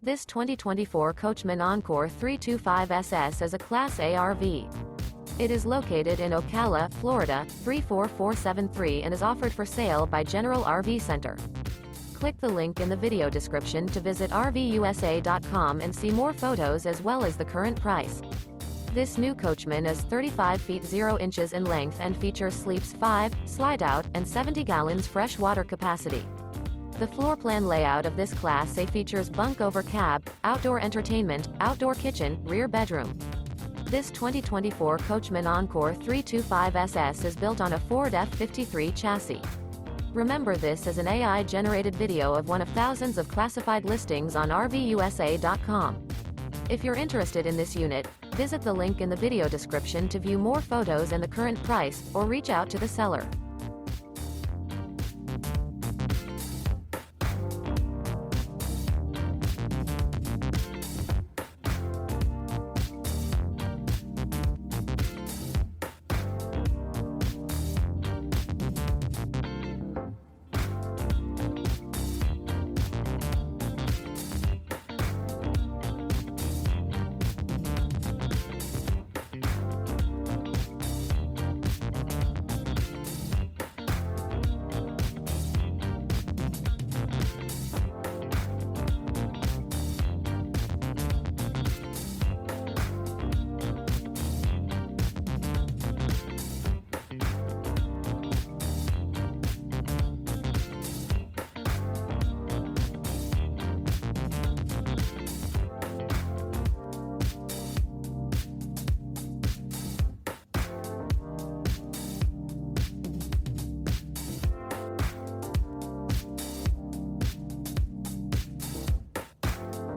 This 2024 Coachmen Encore 325SS is a Class A RV. It is located in Ocala, Florida, 34473 and is offered for sale by General RV Center. Click the link in the video description to visit RVUSA.com and see more photos as well as the current price. This new Coachmen is 35 feet 0 inches in length and features sleeps 5, Slideout, and 70 gallons fresh water capacity. The floor plan layout of this Class A features bunk over cab, outdoor entertainment, outdoor kitchen, rear bedroom. This 2024 Coachmen Encore 325SS is built on a Ford F53 chassis. Remember, this is an AI-generated video of one of thousands of classified listings on RVUSA.com. If you're interested in this unit, visit the link in the video description to view more photos and the current price, or reach out to the seller.